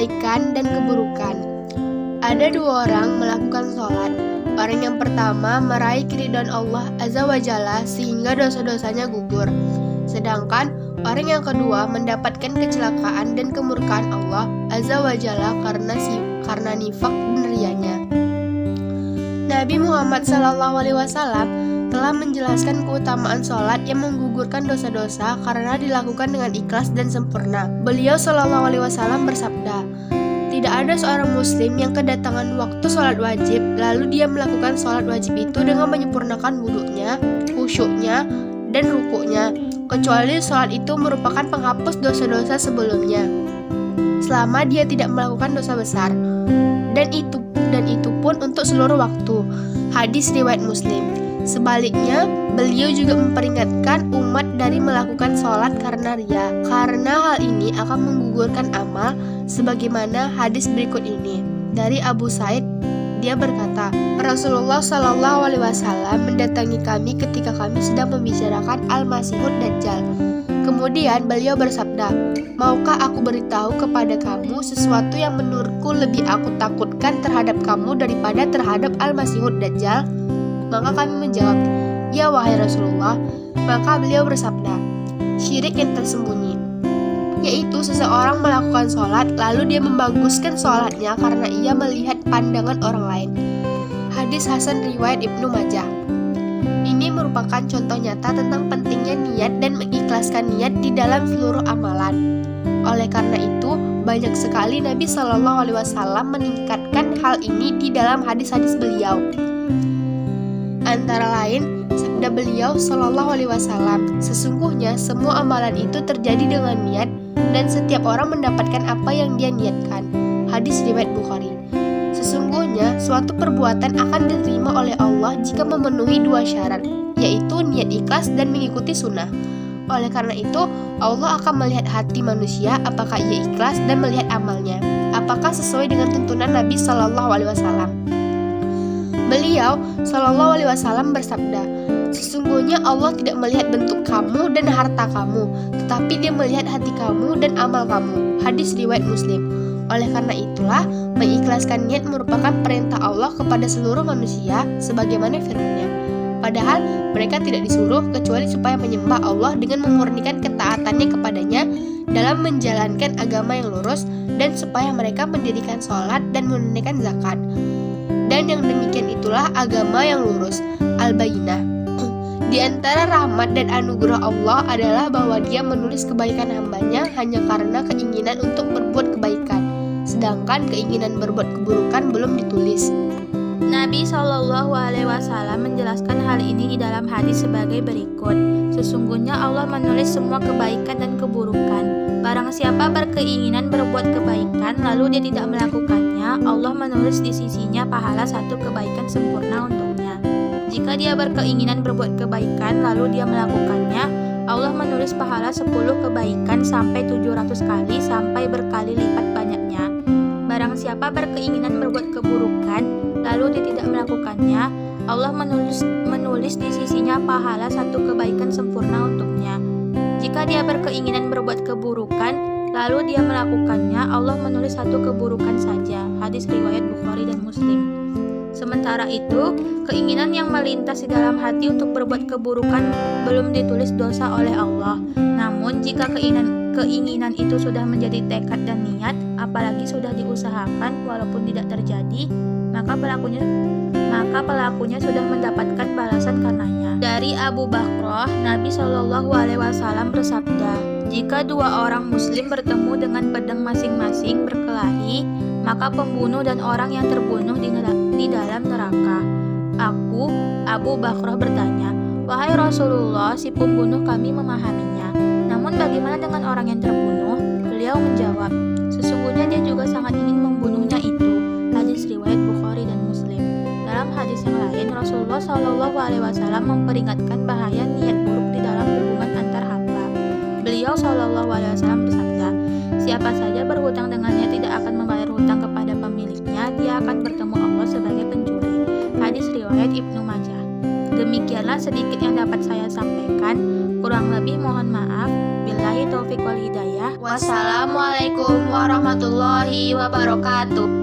kebaikan dan keburukan. Ada dua orang melakukan sholat. Orang yang pertama meraih keridhaan Allah Azza wa Jalla sehingga dosa-dosanya gugur. Sedangkan orang yang kedua mendapatkan kecelakaan dan kemurkaan Allah Azza wa Jalla karena nifak dan riyanya. Nabi Muhammad SAW telah menjelaskan keutamaan sholat yang menggugurkan dosa-dosa karena dilakukan dengan ikhlas dan sempurna. Beliau SAW bersabda, tidak ada seorang muslim yang kedatangan waktu sholat wajib lalu dia melakukan sholat wajib itu dengan menyempurnakan wudhunya, khusyuknya, dan rukuknya, kecuali sholat itu merupakan penghapus dosa-dosa sebelumnya selama dia tidak melakukan dosa besar, dan itu pun untuk seluruh waktu. Hadis riwayat Muslim. Sebaliknya, beliau juga memperingatkan umat dari melakukan sholat karena riya, karena hal ini akan menggugurkan amal, sebagaimana hadis berikut ini. Dari Abu Said, dia berkata, Rasulullah SAW mendatangi kami ketika kami sedang membicarakan Al-Masihud Dajjal. Kemudian beliau bersabda, maukah aku beritahu kepada kamu sesuatu yang menurutku lebih aku takutkan terhadap kamu daripada terhadap Al-Masihud Dajjal? Maka kami menjawab, ya wahai Rasulullah. Maka beliau bersabda, syirik yang tersembunyi, yaitu seseorang melakukan sholat lalu dia membaguskan sholatnya karena ia melihat pandangan orang lain. Hadis Hasan riwayat Ibnu Majah. Ini merupakan contoh nyata tentang pentingnya niat dan mengikhlaskan niat di dalam seluruh amalan. Oleh karena itu, banyak sekali Nabi SAW meningkatkan hal ini di dalam hadis-hadis beliau. Antara lain, sabda beliau SAW, sesungguhnya semua amalan itu terjadi dengan niat dan setiap orang mendapatkan apa yang dia niatkan. Hadis riwayat Bukhari. Sesungguhnya suatu perbuatan akan diterima oleh Allah jika memenuhi dua syarat, yaitu niat ikhlas dan mengikuti sunnah. Oleh karena itu, Allah akan melihat hati manusia apakah ia ikhlas dan melihat amalnya, apakah sesuai dengan tuntunan Nabi SAW. Beliau SAW bersabda, sesungguhnya Allah tidak melihat bentuk kamu dan harta kamu, tetapi dia melihat hati kamu dan amal kamu. Hadis riwayat Muslim. Oleh karena itulah, mengikhlaskan niat merupakan perintah Allah kepada seluruh manusia sebagaimana firman-Nya. Padahal mereka tidak disuruh kecuali supaya menyembah Allah dengan memurnikan ketaatannya kepadanya dalam menjalankan agama yang lurus dan supaya mereka mendirikan sholat dan menunaikan zakat. Dan yang demikian itulah agama yang lurus. Al-Bayyinah. Di antara rahmat dan anugerah Allah adalah bahwa Dia menulis kebaikan hambanya hanya karena keinginan untuk berbuat kebaikan, sedangkan keinginan berbuat keburukan belum ditulis. Nabi SAW menjelaskan hal ini di dalam hadis sebagai berikut. Sesungguhnya Allah menulis semua kebaikan dan keburukan. Barang siapa berkeinginan berbuat kebaikan lalu dia tidak melakukannya, Allah menulis di sisinya pahala satu kebaikan sempurna untuknya. Jika dia berkeinginan berbuat kebaikan lalu dia melakukannya, Allah menulis pahala 10 kebaikan sampai 700 kali sampai berkali lipat banyaknya. Barang siapa berkeinginan berbuat keburukan lalu dia tidak melakukannya, Allah menulis di sisinya pahala satu kebaikan sempurna untuknya. Jika dia berkeinginan berbuat keburukan lalu dia melakukannya, Allah menulis satu keburukan saja. Hadis riwayat Bukhari dan Muslim. Sementara itu, keinginan yang melintas di dalam hati untuk berbuat keburukan belum ditulis dosa oleh Allah. Namun jika keinginan itu sudah menjadi tekad dan niat, apalagi sudah diusahakan walaupun tidak terjadi, maka pelakunya sudah mendapatkan balasan karenanya. Dari Abu Bakrah, Nabi SAW bersabda, jika dua orang muslim bertemu dengan pedang masing-masing berkelahi, maka pembunuh dan orang yang terbunuh di dalam neraka. Aku, Abu Bakrah bertanya, wahai Rasulullah, si pembunuh kami memahaminya, namun bagaimana dengan orang yang terbunuh? Beliau menjawab, sesungguhnya dia juga sangat ingin membunuhnya itu. Hadis riwayat Bukhari dan Muslim. Dalam hadis yang lain, Rasulullah SAW memperingatkan bahaya niat buruk di dalam hubungan antar hamba. Beliau SAW bersabda, siapa saja berhutang dengannya tidak akan membayar hutang kepada pemiliknya, dia akan bertemu Allah sebagai pencuri. Hadis riwayat Ibnu Majah. Demikianlah sedikit yang dapat saya sampaikan. Kurang lebih mohon maaf. Billahi taufiq wal hidayah. Wassalamualaikum warahmatullahi wabarakatuh.